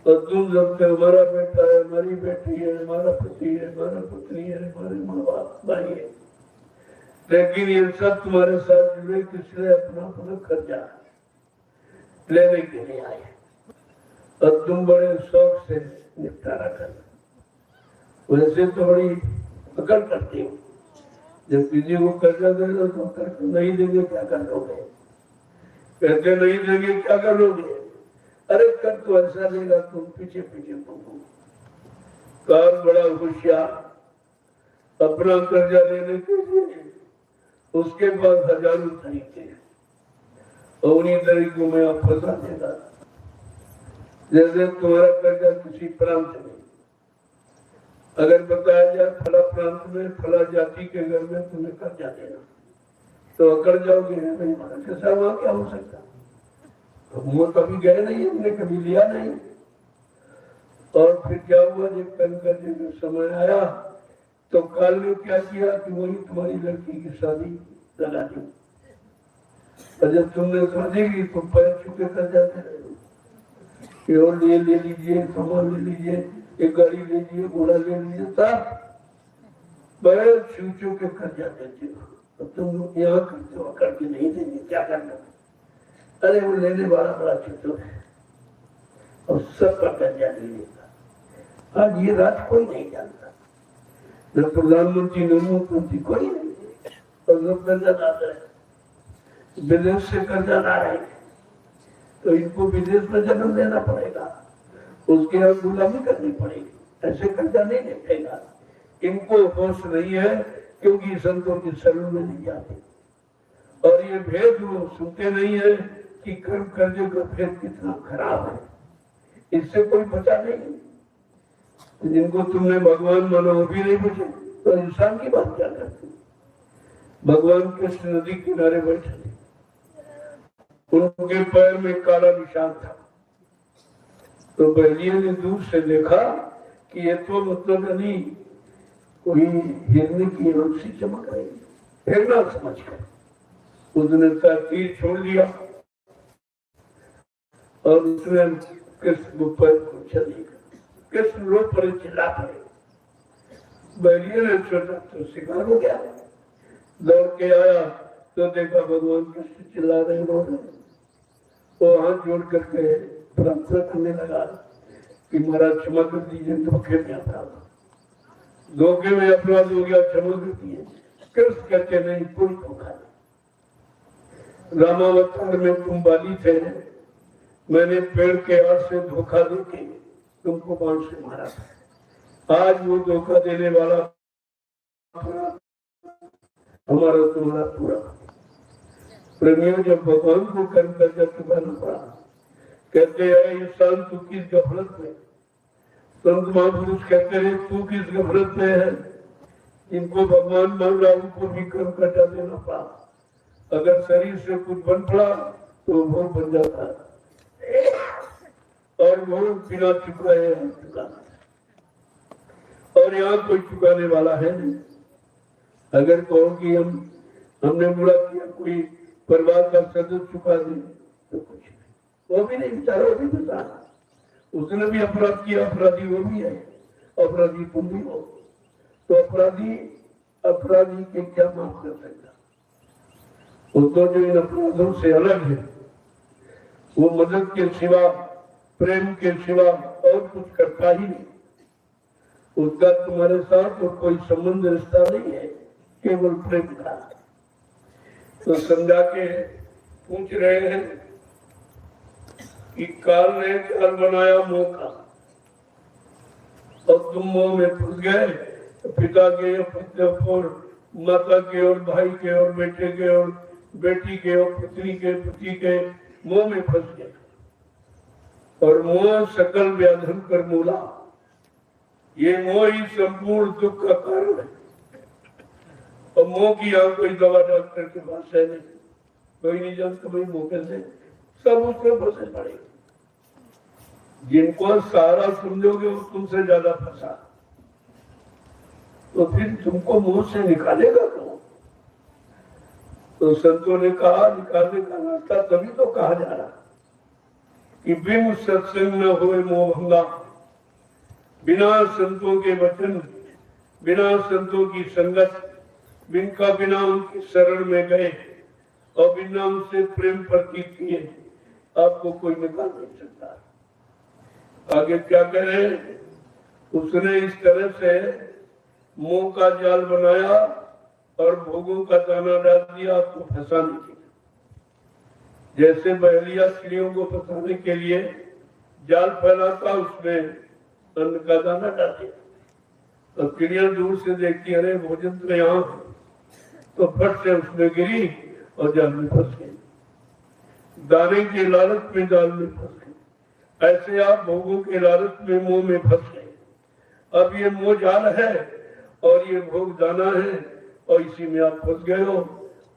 और तुम जबते हमारा बेटा है, हमारी बेटी है, हमारा पति है, हमारा पुत्री है, हमारे माँ बाप भाई है, लेकिन ये सब तुम्हारे साथ जुड़े किसने अपना अपना कर्जा लेने के लिए आए और तुम बड़े शौक से निपटारा कर। वैसे तो बड़ी अकड़ करती हो, जब किसी को कर्जा दे दो तो कर्जा नहीं देंगे क्या कर लोगे, कहते नहीं देंगे क्या कर लोगे, अरे कर तो ऐसा देगा तुम पीछे पीछे घूमो। कार बड़ा होशियार अपना कर्जा लेने के लिए उसके पास हजारों तरीके और उन्हीं तरीकों में आप फंसा देगा। जैसे तुम्हारा कर्जा किसी प्रांत में अगर बताया जाए फला प्रांत में फला जाति के घर में तुम्हें कर्जा देना तो अकड़ जाओगे, नहीं कैसा वहां क्या हो सकता, वो कभी गए नहीं, हमने कभी लिया नहीं। और फिर क्या हुआ, जब कर्जे का समय आया तो काल ने क्या किया कि वही तुम्हारी लड़की की शादी लगा दी और जब तुमने शादी की तो पैर छुके कर जाते रहे, और ले लीजिए, सामान ले लीजिए, एक गाड़ी ले लीजिए, घोड़ा ले लीजिए, सब पैर छू के कर जाते थे। तो तुम यहाँ करते हो, करके नहीं देंगे क्या करना, अरे वो लेने वाला बड़ा चतुर है और सबका कर्जा ले लेगा। आज ये रात कोई नहीं जानता, न प्रधानमंत्री न मुख्यमंत्री कोई नहीं, और लोग कर्जा ला रहे, विदेश से कर्जा ला रहे तो इनको विदेश में जन्म लेना पड़ेगा, उसके यहाँ गुलामी करनी पड़ेगी, ऐसे कर्जा नहीं निपटेगा। इनको होश नहीं है क्योंकि संतों की शरण में नहीं जाते और ये भेद वो सुनते नहीं है कि कर्म कर्जे का भेद कितना खराब है, इससे कोई बचा नहीं। जिनको तुमने भगवान माना वो भी नहीं बचे तो इंसान की बात क्या करते। भगवान कृष्ण नदी किनारे बैठे थे, उनके पैर में काला निशान था तो बहलियों ने दूर से देखा कि ये तो मतलब नहीं कोई हिरने की आंख से चमक रही, हिरना समझ कर उसने तीर छोड़ दिया और उसने कृष्ण पैर को चली, कृष्ण रो पड़े, चिल्ला पड़े, बैरियर ने छोटा तो शिकार हो गया, दौड़ के आया तो देखा भगवान कृष्ण चिल्ला रहे, रो रहे, वो हाथ जोड़ करके प्रार्थना करने लगा कि महाराज क्षमा कर दीजिए, धोखे में अपराध, धोखे में अपराध हो गया, क्षमा कर दीजिए। कृष्ण कहते नहीं, कोई धोखा नहीं, रामावतार में तुम बाली थे, मैंने पेड़ के आड़ से धोखा देके तुमको बाण से मारा था, आज वो धोखा देने वाला हमारा तुम्हारा पूरा प्रेमियों, जब भगवान को कर्म कर्जा चुकाना पड़ा, कहते हैं इंसान तू किस गफलत में, संत महापुरुष कहते हैं तू किस गफलत में है, इनको भगवान मान रहा उनको भी कर्म कर्जा देना पड़ा, अगर शरीर से कुछ बन पड़ा तो वो बन जाता है और वो बिना चुकाए चुकाना, और यहाँ कोई चुकाने वाला है नहीं। अगर कहो कि हमने बुरा किया, कोई परिवार का सदस्य चुका दे तो कुछ नहीं, वो भी नहीं बेचारा, वो भी बेचारा, उसने भी अपराध किया, अपराधी वो भी है, अपराधी तुम भी हो, तो अपराधी के क्या माफ कर सकता, उसको जो इन अपराधों से अलग है वो मदद के सिवा, प्रेम के सिवा और कुछ करता ही नहीं, उसका तुम्हारे साथ और कोई संबंध रिश्ता नहीं है, केवल प्रेम का। तो समझा के पूछ रहे हैं कि काल ने जाल बनाया मोह का और तुम मोह में फंस गए, पिता के और माता के और भाई के और बेटे के और बेटी के और पुत्री के पति के मोह में फंस गए, और मोह सकल व्याधन कर मूला, ये मोह ही संपूर्ण दुख का कारण है। और मुंह की यहाँ कोई दवा डॉक्टर के पास है नहीं, कोई नहीं जानता भाई मुंह कैसे, सब उसमें फंसे पड़े। जिनको सारा समझोगे वो तुमसे ज्यादा फंसा, तो फिर तुमको मुंह से निकालेगा कौन? तो संतों ने कहा निकालने का रास्ता तभी तो कहा जा रहा कि बिन सत्संग न होए मोह भंगा, बिना संतों के वचन, बिना संतों की संगत, बिना उनकी शरण में गए और बिना उनसे प्रेम प्रतीक किए आपको कोई निकाल नहीं सकता। आगे क्या करे, उसने इस तरह से मोह का जाल बनाया और भोगों का दाना डाल दिया आपको फंसाने के लिए। जैसे बहलिया चिड़ियों को फंसाने के लिए जाल फैलाता, उसमें अन्न का दाना डाल दिया। और चिड़िया दूर से देखती अरे भोजन तो यहाँ, तो फट से उसमें गिरी और जाल में फंस गई, दाने के लालच में जाल में फंस गई। ऐसे आप भोगों के लालच में मोह में फंस गए। अब ये मोह जाल है और ये भोग दाना है और इसी में आप फंस गए हो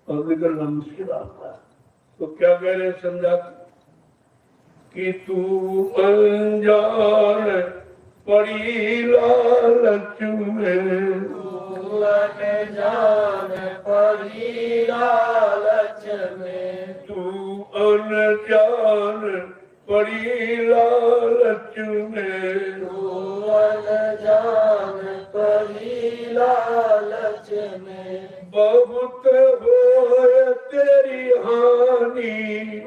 और निकलना मुश्किल आता है। तो क्या कह रहे समझा कि तू अनजान पड़ी लालच में, तू अनजान पड़ी लालच में, तू अनजान पड़ी लालच में, तू अनजान पड़ी लालच में, बहुत होए तेरी हानि,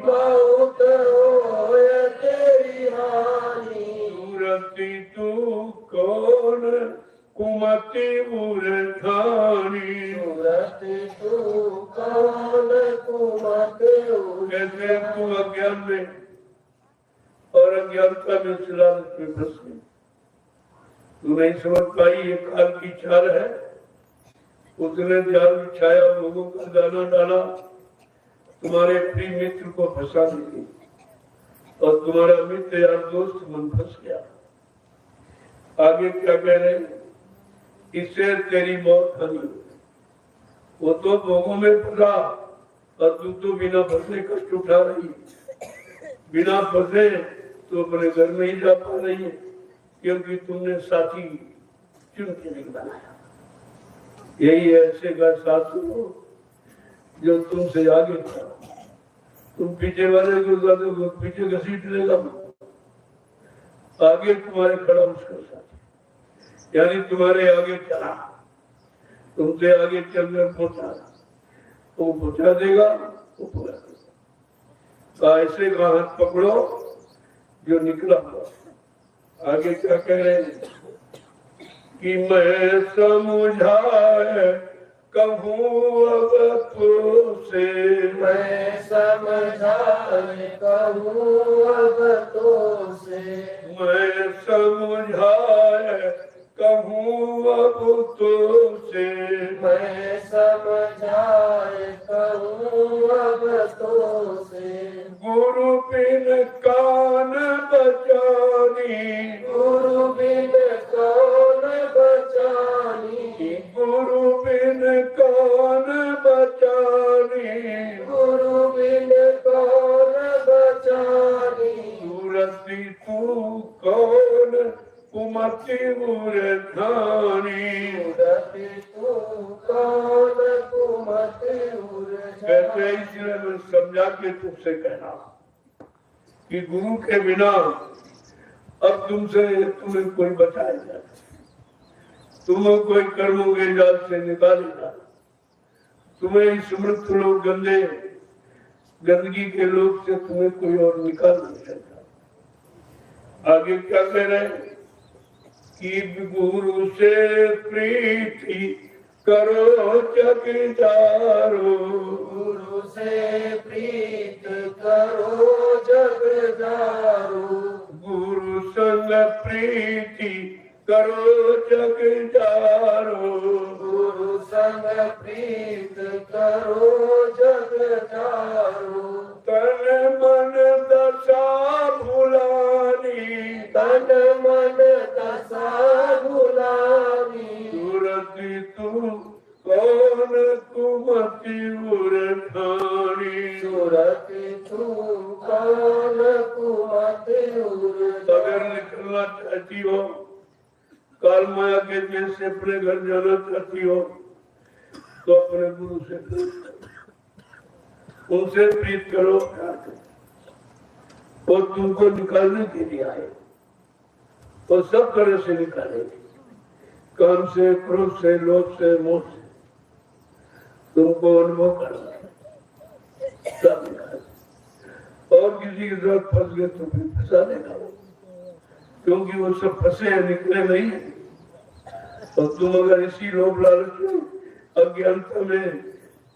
बहुत होए तेरी हानि, सूरती तू कौन कुमति उर्धानी, सूरत तू कौन कुमत कैसे तू अज्ञान में और अज्ञानता में लालच में फंस गई। तू नहीं समझ पाई ये काल की चाल है। उसने जाल बिछाया, लोगों का दाना डाला, तुम्हारे प्रिय मित्र को फंसा दी और तुम्हारा मित्र यार दोस्त मन फंस गया। आगे क्या कह रहे, इससे तेरी मौत आनी। वो तो भोगों में फंसा और तू तो बिना फंसे कष्ट उठा रही, बिना फंसे तो अपने घर में ही जा पा रही है, क्योंकि तुमने साथी चुन के नहीं बनाया। यही ऐसे का साथ हो जो तुमसे आगे था। तुम पीछे वाले को पीछे घसीट लेगा, आगे तुम्हारे खड़ा उसका साथ, यानी तुम्हारे आगे चला, तुमसे आगे चलकर पहुंचा, वो पहुंचा देगा, वो पूरा देगा। ऐसे का हाथ पकड़ो जो निकला हुआ। आगे क्या कह रहे हैं कि मैं समझाए कहूँ अब तुझसे, मैं समझाए कहूँ अब तुझसे, मैं समझाए कहूँ अब तुझसे, मैं समझाए कहूँ अब तुझसे, गुरु बिन कान बचानी, गुरु बिन कौन बचानी, गुरु बिन कान बचानी, गुरु बिन कौन बचानी, सूरती तू कौन कुमति उर्धानी। सूरत तू कौन कुमत कहते इसलिए मैं समझा के तुमसे कहना कि गुरु के बिना अब तुमसे तुम्हें कोई बचाएगा, तुम्हें कोई कर्मों के जाल से निकालेगा, तुम्हें इस मृत लोग गंदगी के लोग से तुम्हें कोई और निकाल नहीं सकता। आगे क्या कह रहे हैं कि गुरु से प्रीति करो जग जारो, गुरु से प्रीत करो जग जारो, गुरु संग प्रीति करो जग जारो, गुरु संग प्रीत करो जग जारो, तन मन दशा भुलानी, तन मन दशा भुलानी, सूरती तू कौन कुमति उरठानी। सूरत तू कौन कुमति उरठानी। अगर निकलना चाहती हो, काल माया के देश से अपने घर जाना चाहती हो, तो अपने गुरु से प्रीत करो, उनसे प्रीत करो, वो तुमको निकालने के लिए आए, वो सब तरह से निकालेंगे, काम से, क्रोध से, लोभ से, मोह से, तुमको अनुभव करना सब निकाले। और किसी की जरूरत फंस गए तो फिर फंसा देगा, क्योंकि वो सब फंसे हैं, निकले नहीं है। और तुम अगर इसी लोभ लालच में, अज्ञानता में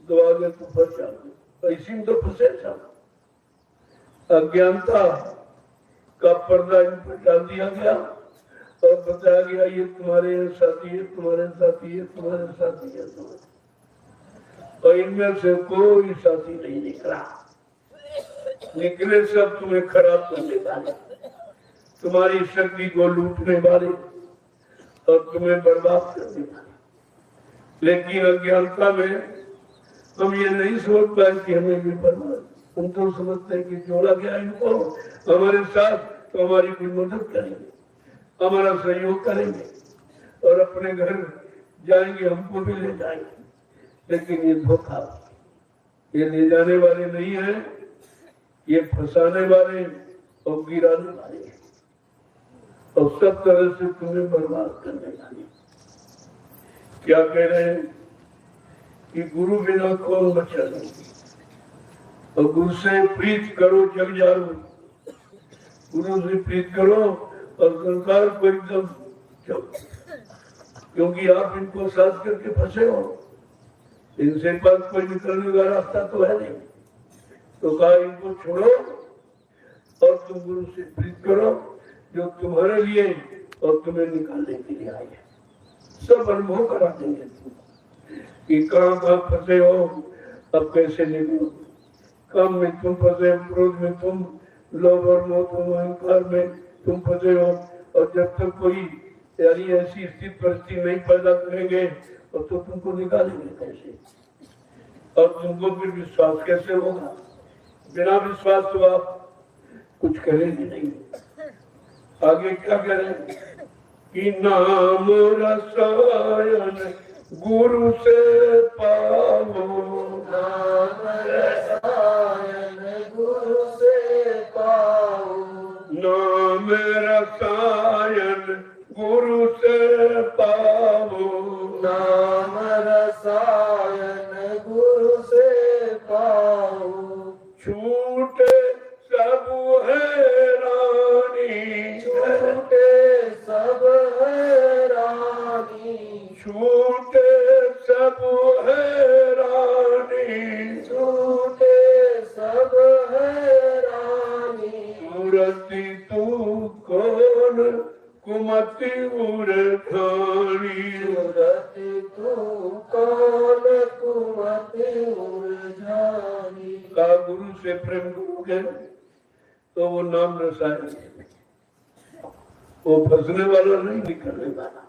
दबा गए तो फंस जाओगे। इसी में तो फंसे सब। अज्ञानता का पर्दा इन पर डाल दिया गया और बताया गया ये तुम्हारे साथी है, तुम्हारे साथी है, तुम्हारे साथी है, तुम्हारे। और इनमें से कोई साथी नहीं निकला। निकले सब तुम्हें खराब करने वाले, तुम्हारी शक्ति को लूटने वाले और तुम्हें बर्बाद करने वाले। लेकिन अज्ञानता में हम ये नहीं सोच पाए कि हमें भी बर्बाद। हम तो समझते हैं कि जोड़ा गया इनको हमारे साथ, तो हमारी कोई मदद करेंगे, हमारा सहयोग करेंगे और अपने घर जाएंगे, हमको भी ले जाएंगे। लेकिन ये धोखा, ये ले जाने वाले नहीं है, ये फंसाने वाले और गिराने वाले हैं और सब तरह से तुम्हें बर्बाद करने वाले। क्या कह रहे हैं कि गुरु बिना कौन बचा नहीं, और गुरु से प्रीत करो जग जारो। गुरु से प्रीत करो और संसार को एकदम चलो, क्योंकि आप इनको साथ करके फंसे हो, इनसे पास कोई निकलने का रास्ता तो है नहीं। तो कहा इनको छोड़ो और तुम गुरु से प्रीत करो जो तुम्हारे लिए और तुम्हें निकालने के लिए आए। सब अनुभव करा देंगे कि कहाँ कहाँ फंसे हो, अब कैसे निकलो। काम में तुम फंसे हो, क्रोध में तुम, लोभ और मोह तुम, अहंकार में तुम फंसे हो। और जब तक कोई यानी ऐसी स्थिति परिस्थिति नहीं पैदा करेंगे और तो तुमको निकालेंगे कैसे, और तुमको फिर विश्वास कैसे होगा। बिना विश्वास तो आप कुछ करेंगे नहीं। आगे क्या करें कि नाम रसायन गुरु से पाओ। नाम रसायन गुरु से पाओ। नाम रसायन गुरु से पाओ। नाम रसायन गुरु से पाओ। छूटे सब हैरानी। छूटे सब हैरानी। छूटे सब हैरानी। छूटे सब हैरानी। सूरती तू कौन कुमति उरठानी। सूरत तू कौन कुमति उरठानी। का गुरु से प्रेम करोगे तो वो नाम रसायन, वो फंसने वाला नहीं, निकलने वाला।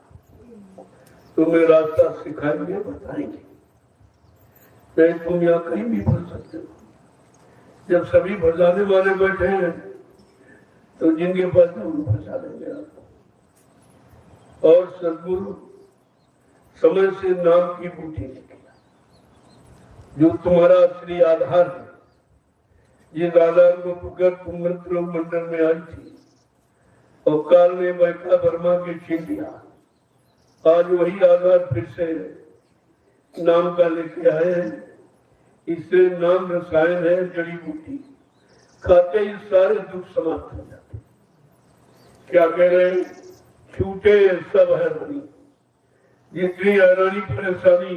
तुम्हें रास्ता सिखाएंगे, बताएंगे। नहीं तुम यहाँ कहीं भी फंस सकते हो। जब सभी फंसाने वाले बैठे हैं तो जिनके पास फंसा देंगे आपको। और सदगुरु समय से नाम की बूटी निकला, जो तुम्हारा असली आधार है। जिस आधार को पुकार तुम मंत्र मंडल में आई थी और काल ने बैठा वर्मा के छीन लिया। आज वही आधार फिर से नाम का लेके आए हैं। इससे नाम रसायन है, जड़ी बूटी। खाते ही सारे दुख समाप्त हो जाते। क्या कह रहे हैं? छूटे सब हैरानी। जितनी हैरानी परेशानी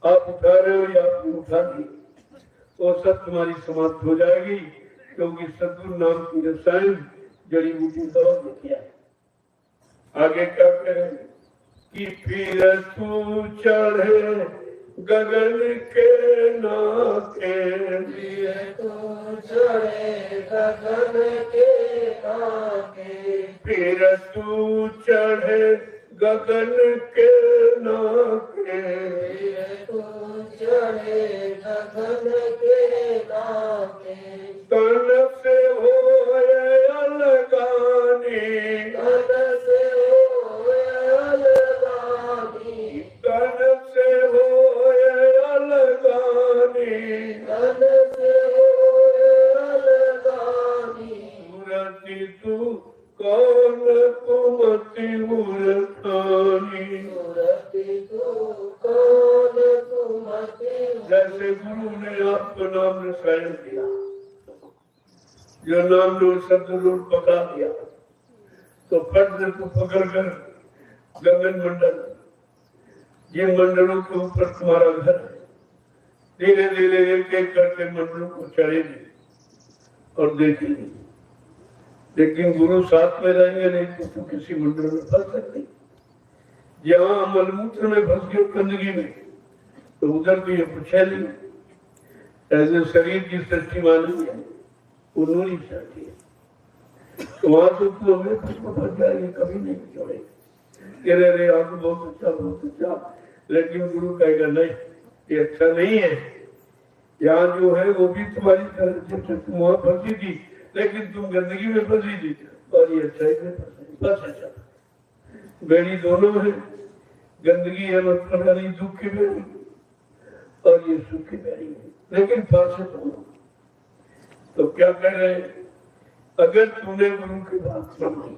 आप उठा रहे हो या आपने उठा ली, वो सब तुम्हारी समाप्त हो जाएगी, क्योंकि सद्गुरु नाम की रसायन जड़ी बूटी दवा लेके आए। आगे क्या कह रहे हैं कि फिर तू चढ़े गगन के नाके। फिर तू चढ़े गगन के नाके। फिर तू चढ़े गगन के नाके तू चढ़े गगन के नाके तन से होए अलगानी तन से होए अलगानी तन से होए अलगानी तन से होए अलगानी मूर्ति तू कौन कुमति मूर्तानी मूर्ति तू कौन कुमति जैसे गुरु ने आपको नाम रसायन किया, जो नाम लो शब्द लो पकड़ा दिया तो फट को पकड़ कर गगन मंडल, जिन मंडलों के ऊपर तुम्हारा घर है, धीरे धीरे एक एक करके मंडलों को चढ़ेगी और देखेंगे। लेकिन गुरु साथ में रहेंगे नहीं तो तू किसी मंडल में फंस सकती। जहाँ मलमूत्र में फंस गए गंदगी में तो उधर भी ये पुछेली। ऐसे शरीर की सृष्टि मानी है उन्होंने चाहती है तो वहां तो तू हमें फंस जाएगी, कभी नहीं छोड़ेगी। कह रहे आपको बहुत अच्छा, लेकिन गुरु कहेगा नहीं ये अच्छा नहीं है। यहाँ जो है वो भी तुम्हारी तरह से तुम वहां फंसी थी, लेकिन तुम गंदगी में फंसी थी और ये अच्छाई में फंसी। बस अच्छा बेड़ी दोनों है, गंदगी है मतलब यानी दुख की बेड़ी और ये सुख की बेड़ी है, लेकिन फंसे दोनों। तो क्या कह रहे हैं, अगर तूने गुरु की बात सुनी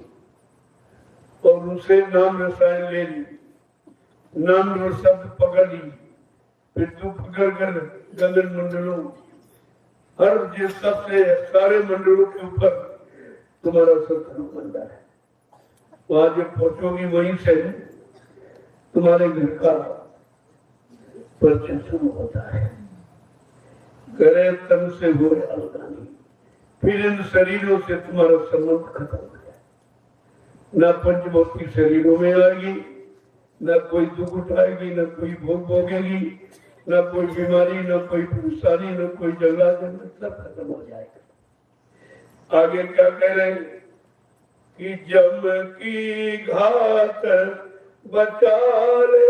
और उसे नाम रसायन ले ली, नाम और शब्द पकड़ ली, फिर तू पकड़ कर गगन मंडलों हर जिस सबसे सारे मंडलों के ऊपर तुम्हारा सत्संग बन रहा है। वहां जब पहुंचोगी वहीं से तुम्हारे घर का परिचय शुरू होता है। करे तन से हो अलगानी, फिर इन शरीरों से तुम्हारा संबंध खत्म हो जाए। न पंचभौतिक शरीरों में आएगी, न कोई दुख उठाएगी, न कोई भोग भोगेगी, न कोई बीमारी, न कोई परेशानी, न कोई झगड़ा, सब खत्म हो जाएगा। आगे क्या कह रहे हैं कि जम की घात बचा ले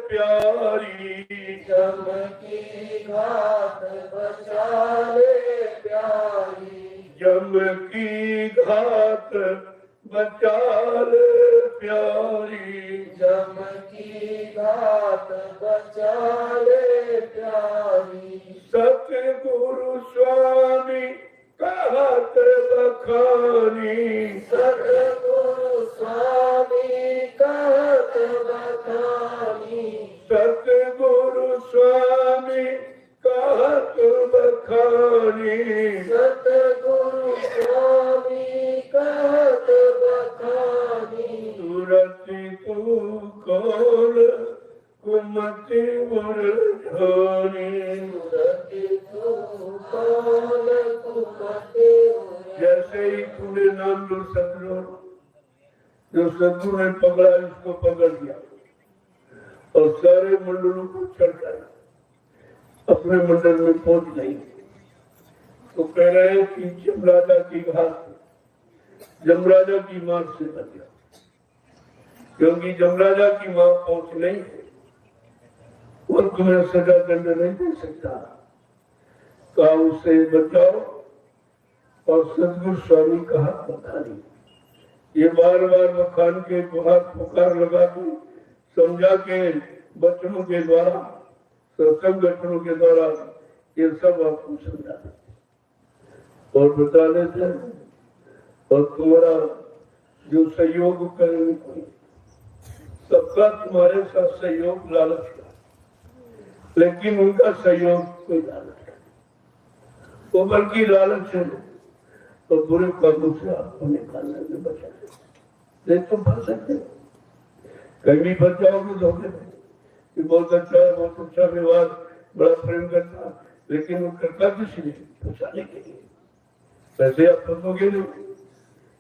प्यारी, जम की घात बचा ले प्यारी, जम की घात बचा ले प्यारी, जम की घात बचा ले प्यारी। सतगुरु स्वामी कहत बखानी, सतगुरु स्वामी कहत बखानी, सतगुरु स्वामी कहत बखानी, सतगुरु स्वामी कहत बखानी। सुरति तू कौन कुमति मुरझानी, मूर्ति तू कौन कुमति जैसे ही तूने नाम लो सतगुरु, जो सतगुरु ने पकड़ा इसको पकड़ लिया और सारे मंडलों को चढ़कर अपने मंडल में पहुंच गई। तो कह रहे हैं कि जमराजा की घात जमराजा की मां से बच गया, क्योंकि जमराजा की मां पहुंच नहीं है और तुम्हें सजा दंड नहीं दे सकता। कहा उससे बचाओ और सदगुरु स्वामी का हाथ बखानी। ये बार बार बखान के हाथ पुकार लगा के समझा के बचनों के द्वारा, सत्संग बचनों के द्वारा ये सब आपको समझा देते और बता देते हैं। और तुम्हारा जो सहयोग करेंगे कोई, सबका तुम्हारे साथ सहयोग लालच का, लेकिन उनका सहयोग कोई लालच का, वो बल्कि लालच है तो बुरे कामों से आपको निकालने में बचा नहीं। तुम फंस सकते हो, कहीं भी फंस जाओगे धोखे में कि बहुत अच्छा है, बहुत अच्छा व्यवहार, बड़ा प्रेम करता, लेकिन वो करता किसी ने फंसाने के लिए। वैसे आप फंसोगे नहीं,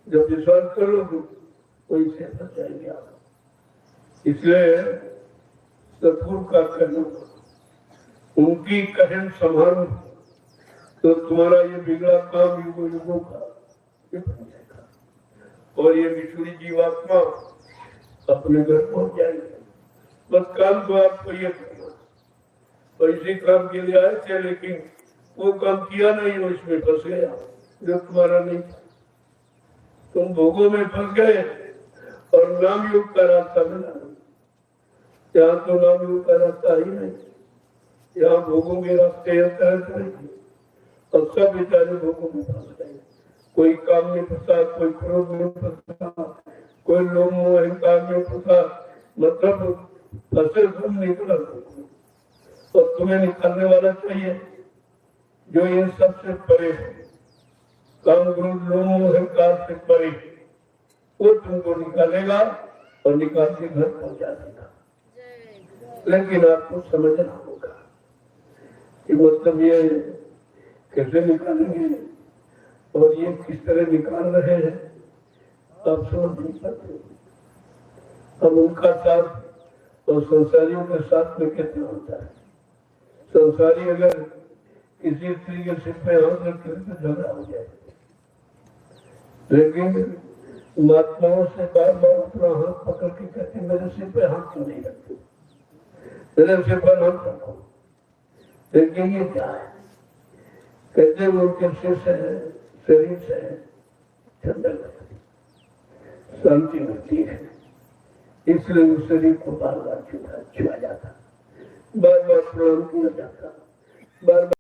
जब विश्वास कर लो तो इससे फंस जाएंगे आप। इसलिए सतगुरु का कहना, उनकी कहन संभालो तो तुम्हारा ये बिगड़ा काम युगों युगों का ये बन जाएगा। और ये बिछुड़ी जीवात्मा अपने घर पहुंच जाएंगे। बस काम तो आपको ये करना, तो इसी काम के लिए आए थे, लेकिन वो काम किया नहीं, उसमें फंस गया जो तुम्हारा नहीं था। तुम भोगों में फंस गए और नाम योग का रास्ता मिला नहीं। यहाँ तो नाम योग का रास्ता ही नहीं, यहाँ भोगों के रास्ते और सब बेचारे भोगों में फंस गए। कोई काम में फंसा, कोई क्रोध में फंसा, कोई लोभ मोह अहंकार में फंसा, मतलब फंसे सब निकला। और तुम्हें निकालने वाला चाहिए जो इन सबसे परे है, काम क्रोध लोभ मोह अहंकार से परे, वो तुमको निकालेगा और निकाल के घर पहुंचा देगा। लेकिन आपको समझना होगा कि मतलब ये कैसे निकालेंगे और ये किस तरह निकाल रहे हैं, आप समझ नहीं पाते। अब उनका साथ और संसारियों के साथ में कितना होता है। संसारी अगर किसी स्त्री के सिर पे हाथ रखते तो झगड़ा हो जाए, लेकिन महात्माओं से बार बार अपना हाथ पकड़ के कहते मेरे सिर पे हाथ क्यों नहीं रखते, मेरे सिर पर हाथ रखो। लेकिन ये क्या है, कहते वो उनके सिर से शरीर से ठंडक लगती, शांति मिलती है, इसलिए उस शरीर को बार बार छुआ जाता, बार बार प्रणाम किया जाता, बार बार